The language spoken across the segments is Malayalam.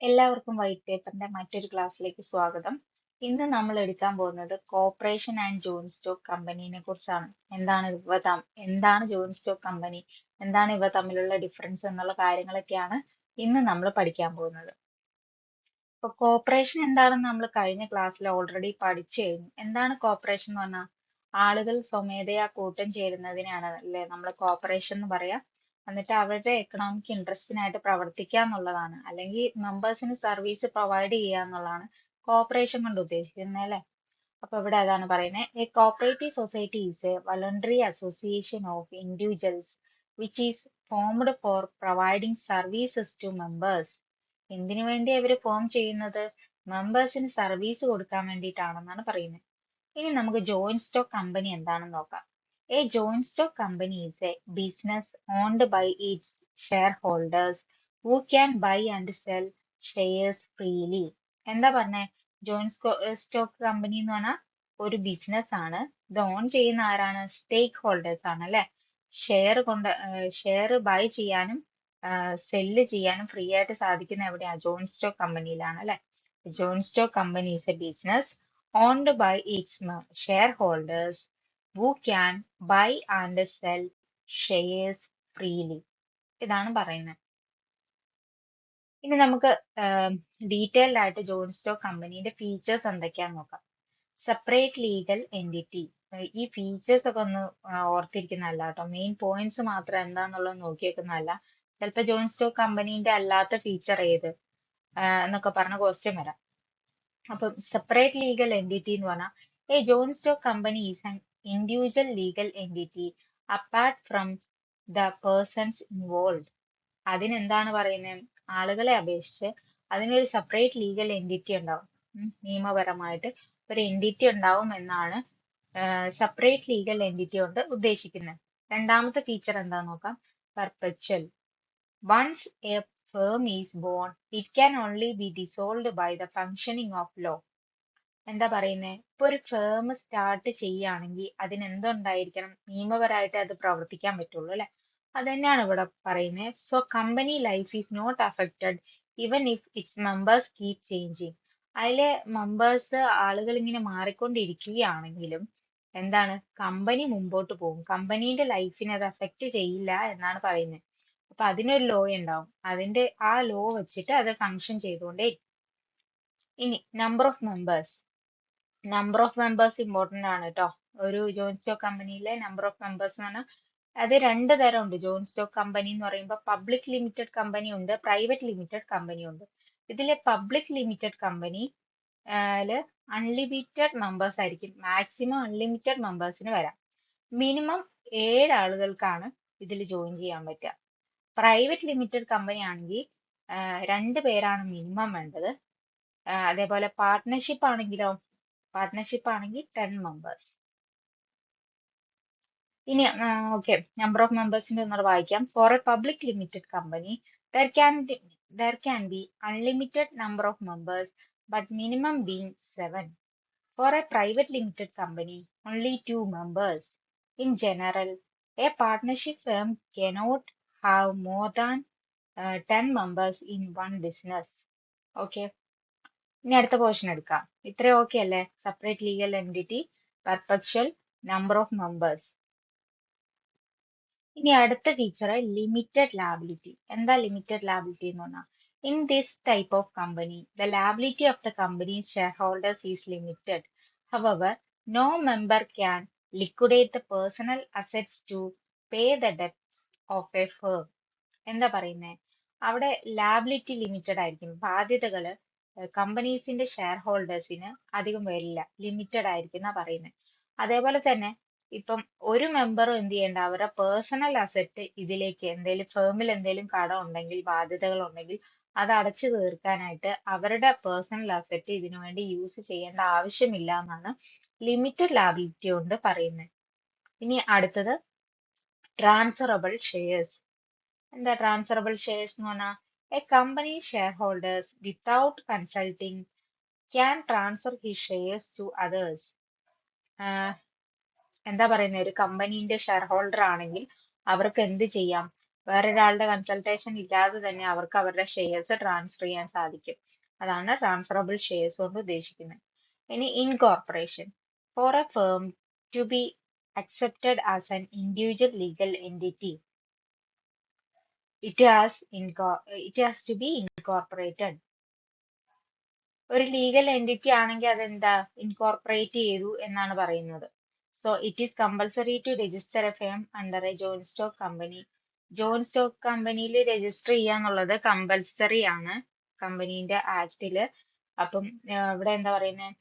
എല്ലാവർക്കും വൈറ്റ് പേപ്പറിന്റെ മറ്റൊരു ക്ലാസ്സിലേക്ക് സ്വാഗതം. ഇന്ന് നമ്മൾ എടുക്കാൻ പോകുന്നത് കോർപ്പറേഷൻ ആൻഡ് ജോയിന്റ് സ്റ്റോക്ക് കമ്പനീനെ കുറിച്ചാണ്. എന്താണ് ജോയിന്റ് സ്റ്റോക്ക് കമ്പനി, എന്താണ് ഇവ തമ്മിലുള്ള ഡിഫറൻസ് എന്നുള്ള കാര്യങ്ങളൊക്കെയാണ് ഇന്ന് നമ്മൾ പഠിക്കാൻ പോകുന്നത്. ഇപ്പൊ കോർപ്പറേഷൻ എന്താണെന്ന് നമ്മൾ കഴിഞ്ഞ ക്ലാസ്സിൽ ഓൾറെഡി പഠിച്ചു കഴിഞ്ഞു. എന്താണ് കോർപ്പറേഷൻ എന്ന് പറഞ്ഞാൽ ആളുകൾ സ്വമേധയാ കൂട്ടം ചേരുന്നതിനാണ് അല്ലെ നമ്മൾ കോർപ്പറേഷൻ എന്ന് പറയാം. എന്നിട്ട് അവരുടെ എക്കണോമിക് ഇൻട്രസ്റ്റിനായിട്ട് പ്രവർത്തിക്കുക എന്നുള്ളതാണ്, അല്ലെങ്കിൽ മെമ്പേഴ്സിന് സർവീസ് പ്രൊവൈഡ് ചെയ്യുക എന്നുള്ളതാണ് കോർപ്പറേഷൻ കൊണ്ട് ഉദ്ദേശിക്കുന്നത് അല്ലെ. അപ്പൊ ഇവിടെ അതാണ് പറയുന്നത്, a cooperative society is a voluntary association of individuals which is formed for providing services to members. എന്തിനു വേണ്ടി അവർ ഫോം ചെയ്യുന്നത്? മെമ്പേഴ്സിന് സർവീസ് കൊടുക്കാൻ വേണ്ടിയിട്ടാണെന്നാണ് പറയുന്നത്. ഇനി നമുക്ക് ജോയിന്റ് സ്റ്റോക്ക് കമ്പനി എന്താണെന്ന് നോക്കാം. A joint stock company is a business owned by its shareholders who can buy and sell shares freely. എന്താ പറഞ്ഞേ? ജോയിന്റ് സ്റ്റോക്ക് കമ്പനി എന്ന് പറഞ്ഞാൽ ഒരു ബിസിനസ് ആണ്. ഇത് ഓൺ ചെയ്യുന്ന ആരാണ്? സ്റ്റേക്ക് ഹോൾഡേഴ്സ് ആണ് അല്ലെ. ഷെയർ ബൈ ചെയ്യാനും സെല്ല് ചെയ്യാനും ഫ്രീ ആയിട്ട് സാധിക്കുന്ന എവിടെയാ? ജോയിന്റ് സ്റ്റോക്ക് കമ്പനിയിലാണ് അല്ലെ. Joint stock company is a business owned by its shareholders who can buy and sell shares freely. ഇതാണ് പറയുന്നത്. ഇനി നമുക്ക് ഡീറ്റെയിൽഡ് ആയിട്ട് ജോയിന്റ് സ്റ്റോക്ക് കമ്പനിയുടെ ഫീച്ചേഴ്സ് എന്തൊക്കെയാന്ന് നോക്കാം. Separate legal entity. ഈ ഫീച്ചേഴ്സ് ഒക്കെ ഒന്ന് ഓർത്തിരിക്കുന്നതല്ല കേട്ടോ, മെയിൻ പോയിന്റ്സ് മാത്രം എന്താന്നുള്ളത് നോക്കി വെക്കുന്നതല്ല. ചിലപ്പോൾ ജോയിന്റ് സ്റ്റോക്ക് കമ്പനീന്റെ അല്ലാത്ത ഫീച്ചർ ഏത് എന്നൊക്കെ പറഞ്ഞ ക്വസ്റ്റ്യൻ വരാം. അപ്പം സെപ്പറേറ്റ് ലീഗൽ എൻറ്റിറ്റി എന്ന് പറഞ്ഞാൽ a joint stock company is an individual legal entity apart from the persons involve. അതിനെന്താണ് പറയുന്നത്? ആളുകളെ അപേക്ഷിച്ച് അതിനൊരു സെപ്പറേറ്റ് ലീഗൽ എൻറ്റിറ്റി ഉണ്ടാവും. നിയമപരമായിട്ട് ഒരു എൻറ്റിറ്റി ഉണ്ടാവും എന്നാണ് സെപ്പറേറ്റ് ലീഗൽ എൻറ്റിറ്റി കൊണ്ട് ഉദ്ദേശിക്കുന്നത്. രണ്ടാമത്തെ ഫീച്ചർ എന്താന്ന് നോക്കാം. Perpetual. Once a firm is born, it can only be dissolved by the functioning of law. എന്താ പറയുന്നേ? ഇപ്പൊ ഒരു ഫേം സ്റ്റാർട്ട് ചെയ്യുകയാണെങ്കിൽ അതിന് എന്തുണ്ടായിരിക്കണം? നിയമപരമായിട്ട് അത് പ്രവർത്തിക്കാൻ പറ്റുള്ളൂ അല്ലെ. അത് തന്നെയാണ് ഇവിടെ പറയുന്നത്. So company life is not affected even if its members keep changing. അതിലെ മെമ്പേഴ്സ് ആളുകൾ ഇങ്ങനെ മാറിക്കൊണ്ടിരിക്കുകയാണെങ്കിലും എന്താണ്, കമ്പനി മുമ്പോട്ട് പോകും. കമ്പനീന്റെ ലൈഫിനെ അത് അഫക്റ്റ് ചെയ്യില്ല എന്നാണ് പറയുന്നത്. അപ്പൊ അതിനൊരു ലോ ഉണ്ടാവും, അതിന്റെ ആ ലോ വെച്ചിട്ട് അത് ഫങ്ഷൻ ചെയ്തുകൊണ്ടേ. ഇനി number of members. Number of members important ആണ് കേട്ടോ. ഒരു ജോയിന്റ് സ്റ്റോക്ക് കമ്പനിയിലെ നമ്പർ ഓഫ് മെമ്പേഴ്സ് എന്ന് പറഞ്ഞാൽ അത് രണ്ട് തരം ഉണ്ട്. ജോയിന്റ് സ്റ്റോക്ക് കമ്പനി എന്ന് പറയുമ്പോൾ പബ്ലിക് ലിമിറ്റഡ് കമ്പനി ഉണ്ട്, പ്രൈവറ്റ് ലിമിറ്റഡ് കമ്പനി ഉണ്ട്. ഇതിലെ public limited company unlimited members ആയിരിക്കും. മാക്സിമം അൺലിമിറ്റഡ് മെമ്പേഴ്സിന് വരാം. മിനിമം 7 ആളുകൾക്കാണ് ഇതിൽ ജോയിൻ ചെയ്യാൻ പറ്റുക. പ്രൈവറ്റ് ലിമിറ്റഡ് കമ്പനി ആണെങ്കിൽ 2 പേരാണ് മിനിമം വേണ്ടത്. അതേപോലെ പാർട്ട്ണർഷിപ്പ് ആണെങ്കിലോ, പാർട്ട്ണർഷിപ്പ് ആണെങ്കിൽ 10 മെമ്പേഴ്സ്. ഇനി ഓക്കെ, നമ്പർ ഓഫ് മെമ്പേഴ്സിന്റെ ഒന്നുകൂടെ വായിക്കാം. For a public limited company there can be unlimited number of members but minimum being 7. For a private limited company only 2 members. In general, a partnership firm cannot have more than 10 members in one business. Okay. ഇനി അടുത്ത പോർഷൻ എടുക്കാം. ഇത്രയും ഓക്കെ അല്ലേ? Separate legal entity, perpetual, number of members. ഇനി അടുത്ത ഫീച്ചർ ലിമിറ്റഡ് ലാബിലിറ്റി. എന്താ ലിമിറ്റഡ് ലാബിലിറ്റി എന്ന് പറഞ്ഞാൽ, in this type of company the liability of the company's shareholders is limited. However no member can liquidate the personal assets to pay the debts of a firm. എന്താ പറയുന്നേ? അവിടെ ലാബിലിറ്റി ലിമിറ്റഡ് ആയിരിക്കും. ബാധ്യതകള് കമ്പനീസിന്റെ ഷെയർ ഹോൾഡേഴ്സിന് അധികം വരില്ല, ലിമിറ്റഡ് ആയിരിക്കും എന്നാ പറയുന്നത്. അതേപോലെ തന്നെ ഇപ്പം ഒരു മെമ്പറും എന്ത് ചെയ്യണ്ട, അവരുടെ പേഴ്സണൽ അസറ്റ് ഇതിലേക്ക് എന്തെങ്കിലും ഫേമിൽ എന്തെങ്കിലും കടം ഉണ്ടെങ്കിൽ, ബാധ്യതകൾ ഉണ്ടെങ്കിൽ അത് അടച്ചു തീർക്കാനായിട്ട് അവരുടെ പേഴ്സണൽ അസറ്റ് ഇതിനു വേണ്ടി യൂസ് ചെയ്യേണ്ട ആവശ്യമില്ല എന്നാണ് ലിമിറ്റഡ് ലാബിലിറ്റി കൊണ്ട് പറയുന്നത്. ഇനി അടുത്തത് ട്രാൻസ്ഫറബിൾ ഷെയർസ്. എന്താ ട്രാൻസ്ഫറബിൾ ഷെയർസ് എന്ന് പറഞ്ഞാൽ, a company shareholders without consulting can transfer his shares to others. എന്താ പറയുന്നത്? ഒരു കമ്പനീന്റെ ഷെയർ ഹോൾഡർ ആണെങ്കിൽ അവർക്ക് എന്ത് ചെയ്യാം? വേറൊരാളുടെ കൺസൾട്ടേഷൻ ഇല്ലാതെ തന്നെ അവർക്ക് അവരുടെ ഷെയർസ് ട്രാൻസ്ഫർ ചെയ്യാൻ സാധിക്കും. അതാണ് ട്രാൻസ്ഫറബിൾ ഷെയർസ് കൊണ്ട് ഉദ്ദേശിക്കുന്നത്. ഇനി incorporation. For a firm to be accepted as an individual legal entity, it has to be incorporated. ഒരു ലീഗൽ എൻറ്റിറ്റി ആണെങ്കിൽ അതെന്താ ഇൻകോർപ്പറേറ്റ് ചെയ്തു എന്നാണ് പറയുന്നത്. So it is compulsory to register a firm under a joint stock company. Joint stock കമ്പനിയിൽ രജിസ്റ്റർ ചെയ്യാന്നുള്ളത് കമ്പൽസറി ആണ് കമ്പനീന്റെ ആക്ടില്. അപ്പം ഇവിടെ എന്താ പറയുന്നത്,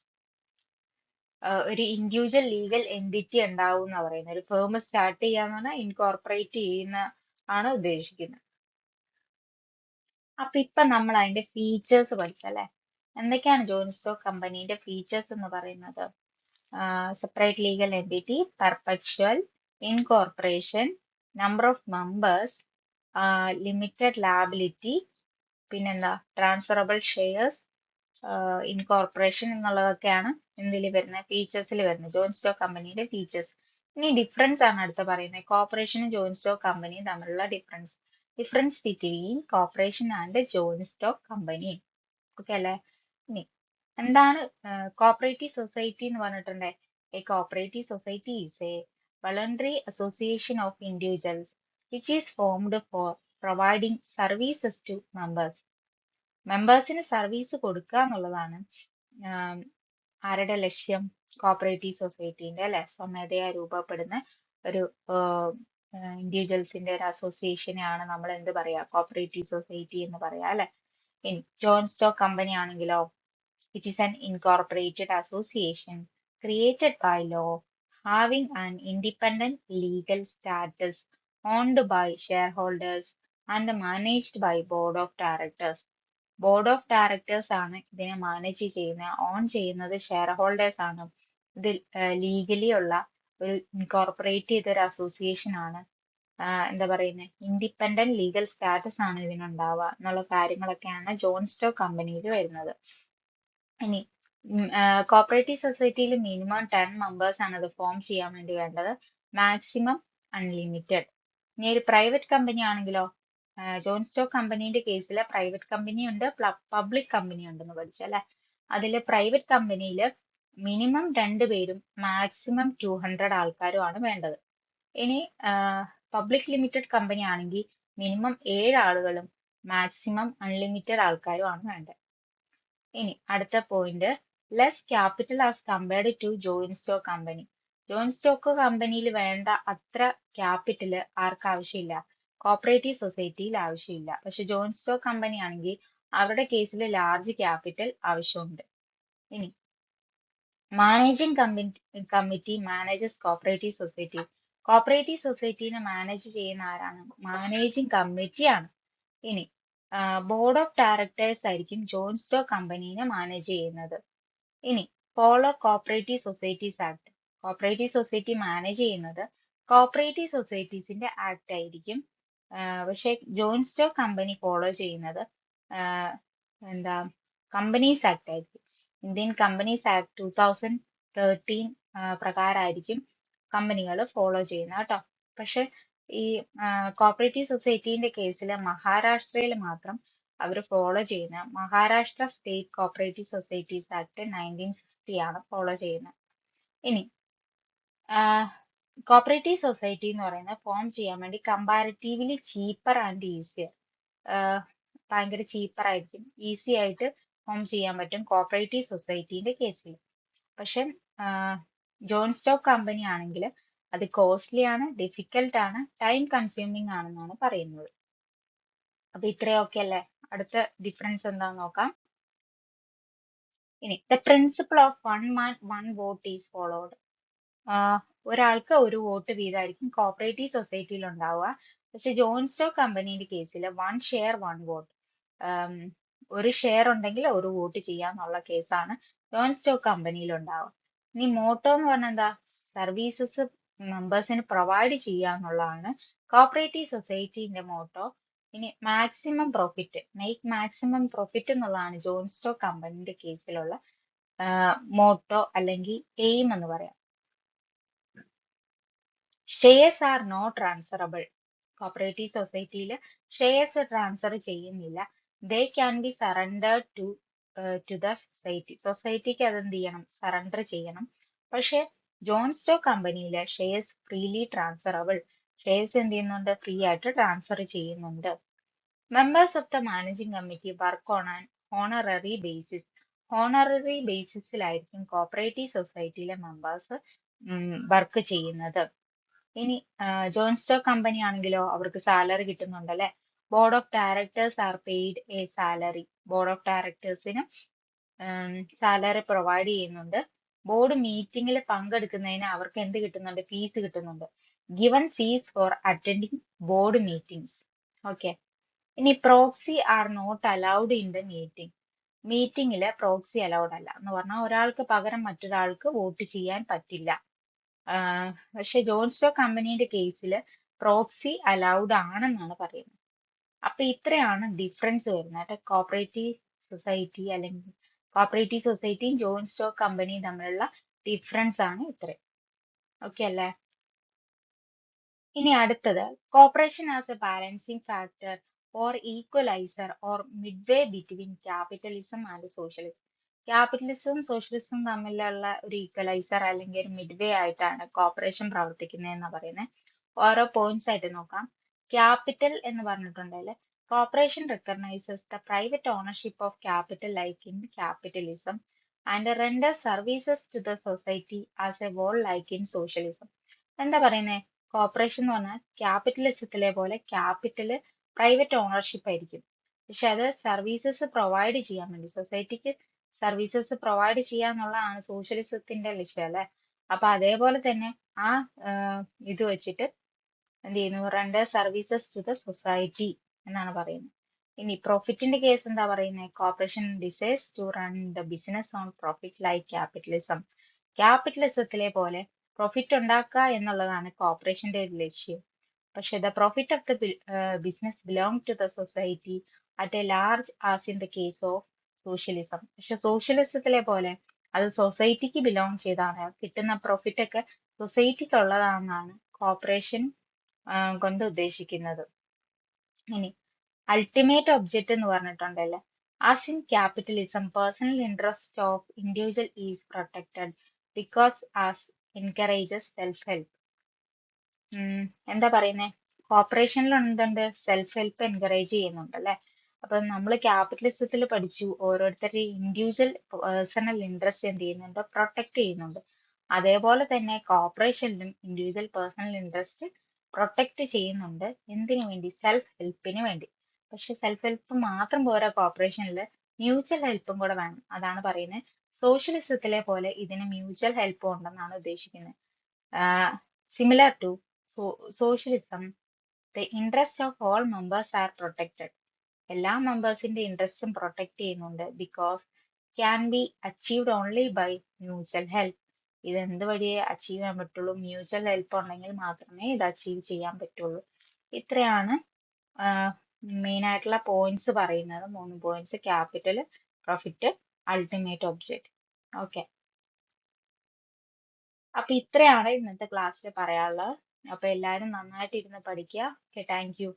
ഒരു ഇൻഡിവിജ്വൽ ലീഗൽ എൻറ്റിറ്റി ഉണ്ടാവും എന്നാ പറയുന്നത്. ഒരു ഫേം സ്റ്റാർട്ട് ചെയ്യാന്ന് പറഞ്ഞാൽ ഇൻകോർപ്പറേറ്റ് ചെയ്യുന്ന ആണ് ഉദ്ദേശിക്കുന്നത്. അപ്പൊ ഇപ്പൊ നമ്മൾ അതിന്റെ ഫീച്ചേഴ്സ് പഠിച്ചല്ലേ. എന്തൊക്കെയാണ് ജോയിന്റ് സ്റ്റോക്ക് കമ്പനീന്റെ ഫീച്ചേഴ്സ് എന്ന് പറയുന്നത്? Separate legal entity, perpetual, incorporation, number of members, limited liability, പിന്നെന്താ ട്രാൻസ്ഫറബിൾ ഷെയർസ്, ഇൻകോർപ്പറേഷൻ എന്നുള്ളതൊക്കെയാണ് എന്തിൽ വരുന്നത്, ഫീച്ചേഴ്സിൽ വരുന്നത്, ജോയിന്റ് സ്റ്റോക്ക് കമ്പനിയുടെ ഫീച്ചേഴ്സ്. ഇനി ഡിഫറൻസ് ആണ് അടുത്ത പറയുന്നത്. കോർപ്പറേഷനും ജോയിന്റ് സ്റ്റോക്ക് കമ്പനിയും തമ്മിലുള്ള difference between corporation and joint stock company. Okay അല്ലേ? ഇനി എന്താണ് കോപ്പറേറ്റീവ് സൊസൈറ്റി എന്ന് പറഞ്ഞിട്ടുണ്ടേ. A cooperative society is a voluntary association of individuals which is formed for providing services to members. മെമ്പേഴ്സിന് സർവീസ് കൊടുക്കുക എന്നുള്ളതാണ് ആരുടെ ലക്ഷ്യം? കോപ്പറേറ്റീവ് സൊസൈറ്റീന്റെ അല്ലെ, സ്വമേധയാ രൂപപ്പെടുന്ന ഒരു ഇൻഡിവിജ്വൽസിന്റെ ഒരു അസോസിയേഷനെയാണ് നമ്മൾ എന്ത് പറയാ, കോപ്പറേറ്റീവ് സൊസൈറ്റി എന്ന് പറയാ അല്ലെ. ഇനി ജോയിന്റ് സ്റ്റോക്ക് കമ്പനി ആണെങ്കിലോ, it is an incorporated association created by law having an independent legal status, owned by shareholders and managed by board of directors. Board of directors ആണ് ഇതിനെ മാനേജ് ചെയ്യുന്നത്, ഓൺ ചെയ്യുന്നത് ഷെയർ ഹോൾഡേഴ്സ് ആണ്. ഇത് ലീഗലി ഉള്ള ഒരു ഇൻകോർപ്പറേറ്റ് ചെയ്ത ഒരു അസോസിയേഷൻ ആണ്. എന്താ പറയുന്നത്, ഇൻഡിപെൻഡന്റ് ലീഗൽ സ്റ്റാറ്റസ് ആണ് ഇതിനുണ്ടാവുക എന്നുള്ള കാര്യങ്ങളൊക്കെയാണ് ജോയിന്റ് സ്റ്റോക്ക് കമ്പനിയിൽ വരുന്നത്. ഇനി കോപ്പറേറ്റീവ് സൊസൈറ്റിയിൽ മിനിമം 10 മെമ്പേഴ്സ് ആണ് ഇത് ഫോം ചെയ്യാൻ വേണ്ടി വേണ്ടത്, മാക്സിമം അൺലിമിറ്റഡ്. ഇനി ഒരു പ്രൈവറ്റ് കമ്പനി ആണെങ്കിലോ, ജോയിന്റ് സ്റ്റോക്ക് കമ്പനീന്റെ കേസിൽ പ്രൈവറ്റ് കമ്പനി ഉണ്ട്, പബ്ലിക് കമ്പനി ഉണ്ടെന്ന് പഠിച്ചല്ലേ. അതിൽ പ്രൈവറ്റ് കമ്പനിയിൽ മിനിമം 2 പേരും മാക്സിമം 200 ആൾക്കാരും ആണ് വേണ്ടത്. ഇനി പബ്ലിക് ലിമിറ്റഡ് കമ്പനി ആണെങ്കിൽ മിനിമം 7 ആളുകളും മാക്സിമം അൺലിമിറ്റഡ് ആൾക്കാരും ആണ് വേണ്ടത്. ഇനി അടുത്ത point, less capital as compared to joint stock company. Joint stock കമ്പനിയിൽ വേണ്ട അത്ര ക്യാപിറ്റൽ ആർക്ക് ആവശ്യമില്ല, കോപ്പറേറ്റീവ് സൊസൈറ്റിയിൽ ആവശ്യമില്ല. പക്ഷെ ജോയിന്റ് സ്റ്റോക്ക് കമ്പനി ആണെങ്കിൽ അവരുടെ കേസിൽ ലാർജ് ക്യാപിറ്റൽ ആവശ്യമുണ്ട്. ഇനി managing committee manages cooperative society. Cooperative സൊസൈറ്റീനെ മാനേജ് ചെയ്യുന്ന ആരാണ്? മാനേജിംഗ് കമ്മിറ്റി ആണ്. ഇനി ബോർഡ് ഓഫ് ഡയറക്ടേഴ്സ് ആയിരിക്കും ജോയിന്റ് സ്റ്റോക്ക് കമ്പനീനെ മാനേജ് ചെയ്യുന്നത്. ഇനി follow cooperative societies act. Cooperative society manage ചെയ്യുന്നത് കോപ്പറേറ്റീവ് സൊസൈറ്റീസിന്റെ ആക്ട് ആയിരിക്കും. പക്ഷെ ജോയിന്റ് സ്റ്റോക്ക് കമ്പനി ഫോളോ ചെയ്യുന്നത് എന്താ, കമ്പനീസ് ആക്ട് ആയിരിക്കും. ഇന്ത്യൻ കമ്പനീസ് ആക്ട് 2013 പ്രകാരമായിരിക്കും കമ്പനികൾ ഫോളോ ചെയ്യുന്നത് കേട്ടോ. പക്ഷെ ഈ കോപ്പറേറ്റീവ് സൊസൈറ്റീന്റെ കേസിൽ മഹാരാഷ്ട്രയിൽ മാത്രം അവർ ഫോളോ ചെയ്യുന്ന Maharashtra state cooperative societies act 1960 ആണ് ഫോളോ ചെയ്യുന്നത്. ഇനി കോപ്പറേറ്റീവ് സൊസൈറ്റി എന്ന് പറയുന്നത് ഫോം ചെയ്യാൻ വേണ്ടി കമ്പാരിറ്റീവ്ലി ചീപ്പർ ആൻഡ് ഈസിയർ, ഭയങ്കര ചീപ്പർ ആയിരിക്കും, ഈസി ആയിട്ട് ഫോം ചെയ്യാൻ പറ്റും കോപ്പറേറ്റീവ് സൊസൈറ്റീന്റെ കേസിൽ. പക്ഷെ ജോയിന്റ് സ്റ്റോക്ക് കമ്പനി ആണെങ്കിൽ അത് കോസ്റ്റ്ലി ആണ്, ഡിഫിക്കൽട്ട് ആണ്, ടൈം കൺസ്യൂമിങ് ആണെന്നാണ് പറയുന്നത്. അപ്പൊ ഇത്രയൊക്കെ അല്ലേ. അടുത്ത ഡിഫറൻസ് എന്താന്ന് നോക്കാം. ഇനി the principle of one man one what is followed. ഒരാൾക്ക് ഒരു വോട്ട് വീതമായിരിക്കും കോപ്പറേറ്റീവ് സൊസൈറ്റിയിൽ ഉണ്ടാവുക. പക്ഷെ ജോയിന്റ് സ്റ്റോക്ക് കമ്പനീന്റെ കേസിൽ 1 ഷെയർ 1 വോട്ട്, ഒരു ഷെയർ ഉണ്ടെങ്കിൽ ഒരു വോട്ട് ചെയ്യാന്നുള്ള കേസാണ് ജോയിന്റ് സ്റ്റോക്ക് കമ്പനിയിൽ ഉണ്ടാവുക. ഇനി മോട്ടോ എന്ന് പറഞ്ഞാൽ എന്താ, സർവീസസ് മെമ്പേഴ്സിന് പ്രൊവൈഡ് ചെയ്യുക എന്നുള്ളതാണ് കോപ്പറേറ്റീവ് സൊസൈറ്റീന്റെ മോട്ടോ. ഇനി maximum profit, make maximum profit എന്നുള്ളതാണ് ജോയിന്റ് സ്റ്റോക്ക് കമ്പനിന്റെ കേസിലുള്ള മോട്ടോ അല്ലെങ്കിൽ എയിം എന്ന് പറയാം. Shares are not transferable. Cooperative സൊസൈറ്റിയിൽ ഷെയർസ് ട്രാൻസ്ഫർ ചെയ്യുന്നില്ല. They can be surrendered to the society. സൊസൈറ്റിക്ക് അത് എന്ത് ചെയ്യണം, സറണ്ടർ ചെയ്യണം. പക്ഷെ ജോൺ സ്റ്റോക്ക് കമ്പനിയിലെ ഷെയർസ് ഫ്രീലി ട്രാൻസ്ഫറബിൾ. ഷെയർസ് എന്ത് ചെയ്യുന്നുണ്ട്, ഫ്രീ ആയിട്ട് ട്രാൻസ്ഫർ ചെയ്യുന്നുണ്ട്. Members of the managing committee work on an honorary basis. Honorary ബേസിസിലായിരിക്കും കോപ്പറേറ്റീവ് സൊസൈറ്റിയിലെ മെമ്പേഴ്സ് വർക്ക് ചെയ്യുന്നത്. ഇനി ജോൺ സ്റ്റോക്ക് കമ്പനി ആണെങ്കിലോ അവർക്ക് സാലറി കിട്ടുന്നുണ്ട് അല്ലെ. Board of directors are paid a salary. Board of ഡയറക്ടേഴ്സിന് സാലറി പ്രൊവൈഡ് ചെയ്യുന്നുണ്ട്. ബോർഡ് മീറ്റിംഗിൽ പങ്കെടുക്കുന്നതിന് അവർക്ക് എന്ത് കിട്ടുന്നുണ്ട്, ഫീസ് കിട്ടുന്നുണ്ട്. Given fees for attending board meetings. Okay. ഇനി proxy are not allowed in the meeting. മീറ്റിംഗില് പ്രോക്സി അലൗഡ് അല്ല എന്ന് പറഞ്ഞാൽ ഒരാൾക്ക് പകരം മറ്റൊരാൾക്ക് വോട്ട് ചെയ്യാൻ പറ്റില്ല. പക്ഷെ ജോൺ സ്റ്റോക്ക് കമ്പനിയുടെ കേസിൽ പ്രോക്സി അലൗഡ് ആണെന്നാണ് പറയുന്നത്. അപ്പൊ ഇത്രയാണ് ഡിഫറൻസ് വരുന്നത്. കോപ്പറേറ്റീവ് സൊസൈറ്റി അല്ലെങ്കിൽ കോപ്പറേറ്റീവ് സൊസൈറ്റിയും ജോൺ സ്റ്റോക്ക് കമ്പനിയും തമ്മിലുള്ള ഡിഫറൻസ് ആണ് ഇത്രയും. ഓക്കെ അല്ലേ? ഇനി അടുത്തത് corporation as a balancing factor or equaliser or midway between capitalism and socialism. ക്യാപിറ്റലിസവും സോഷ്യലിസവും തമ്മിലുള്ള ഒരു ഈക്വലൈസർ അല്ലെങ്കിൽ ഒരു മിഡ്വേ ആയിട്ടാണ് കോപ്പറേഷൻ പ്രവർത്തിക്കുന്നത് എന്ന് പറയുന്നത്. ഓരോ പോയിന്റ്സ് ആയിട്ട് നോക്കാം. ക്യാപിറ്റൽ എന്ന് പറഞ്ഞിട്ടുണ്ടെങ്കിൽ cooperation recognises the private ownership of capital like in capitalism and render services to the society as a whole like in socialism. എന്താ പറയുന്നത്, കോർപ്പറേഷൻ എന്ന് പറഞ്ഞാൽ ക്യാപിറ്റലിസത്തിലെ പോലെ ക്യാപിറ്റല് പ്രൈവറ്റ് ഓണർഷിപ്പ് ആയിരിക്കും. പക്ഷെ അത് സർവീസസ് പ്രൊവൈഡ് ചെയ്യാൻ വേണ്ടി സൊസൈറ്റിക്ക് സർവീസസ് പ്രൊവൈഡ് ചെയ്യാന്നുള്ളതാണ് സോഷ്യലിസത്തിന്റെ ലക്ഷ്യം അല്ലെ. അപ്പൊ അതേപോലെ തന്നെ ആ ഇത് വെച്ചിട്ട് എന്ത് ചെയ്യുന്നു, render services to the society എന്നാണ് പറയുന്നത്. ഇനി പ്രോഫിറ്റിന്റെ കേസ് എന്താ പറയുന്നത്, corporation decides to run the business on profit like capitalism. ക്യാപിറ്റലിസത്തിലെ പോലെ പ്രോഫിറ്റ് ഉണ്ടാക്കുക എന്നുള്ളതാണ് കോർപ്പറേഷന്റെ ഒരു ലക്ഷ്യം. പക്ഷെ the profit of the business belong to the society at a large as in the case of socialism. പക്ഷെ സോഷ്യലിസത്തിലെ പോലെ അത് സൊസൈറ്റിക്ക് ബിലോങ് ചെയ്താണ്, കിട്ടുന്ന പ്രോഫിറ്റ് ഒക്കെ സൊസൈറ്റിക്ക് ഉള്ളതാണെന്നാണ് കോർപ്പറേഷൻ കൊണ്ട് ഉദ്ദേശിക്കുന്നത്. ഇനി അൾട്ടിമേറ്റ് ഒബ്ജക്റ്റ് എന്ന് പറഞ്ഞിട്ടുണ്ടല്ലോ, as in capitalism personal interest of individual is protected because as encourages self help. എന്താ പറയുന്നേ, കോർപ്പറേഷനിൽ എന്തുണ്ട്, സെൽഫ് ഹെൽപ്പ് എൻകറേജ് ചെയ്യുന്നുണ്ട് അല്ലെ. അപ്പൊ നമ്മൾ ക്യാപിറ്റലിസത്തിൽ പഠിച്ചു ഓരോരുത്തരുടെ ഇൻഡിവിജ്വൽ പേഴ്സണൽ ഇൻട്രസ്റ്റ് എന്ത് ചെയ്യുന്നുണ്ട്, പ്രൊട്ടക്ട് ചെയ്യുന്നുണ്ട്. അതേപോലെ തന്നെ കോർപ്പറേഷനിലും ഇൻഡിവിജ്വൽ പേഴ്സണൽ ഇൻട്രസ്റ്റ് പ്രൊട്ടക്ട് ചെയ്യുന്നുണ്ട്. എന്തിനു വേണ്ടി, സെൽഫ് ഹെൽപ്പിന് വേണ്ടി. പക്ഷെ സെൽഫ് ഹെൽപ്പ് മാത്രം പോരാ, കോർപ്പറേഷനിൽ മ്യൂച്വൽ ഹെൽപ്പും കൂടെ വേണം. അതാണ് പറയുന്നത് സോഷ്യലിസത്തിലെ പോലെ ഇതിന് മ്യൂച്വൽ ഹെൽപ്പും ഉണ്ടെന്നാണ് ഉദ്ദേശിക്കുന്നത്. Similar to socialism the interest of all members are protected. എല്ലാ മെമ്പേഴ്സിന്റെ ഇൻട്രസ്റ്റും പ്രൊട്ടക്ട് ചെയ്യുന്നുണ്ട്. Because can be achieved only by mutual help. ഇത് എന്ത് വഴിയേ അച്ചീവ് ചെയ്യാൻ പറ്റുള്ളൂ, മ്യൂച്വൽ ഹെൽപ്പ് ഉണ്ടെങ്കിൽ മാത്രമേ ഇത് അച്ചീവ് ചെയ്യാൻ പറ്റുള്ളൂ. ഇത്രയാണ് മെയിൻ ആയിട്ടുള്ള പോയിന്റ്സ് പറയുന്നത്. 3 points: capital, profit, ultimate object. Okay. അപ്പൊ ഇത്രയാണ് ഇന്നത്തെ ക്ലാസ്സിൽ പറയാനുള്ളത്. അപ്പൊ എല്ലാവരും നന്നായിട്ട് ഇരുന്ന് പഠിക്കുക. Okay, thank you.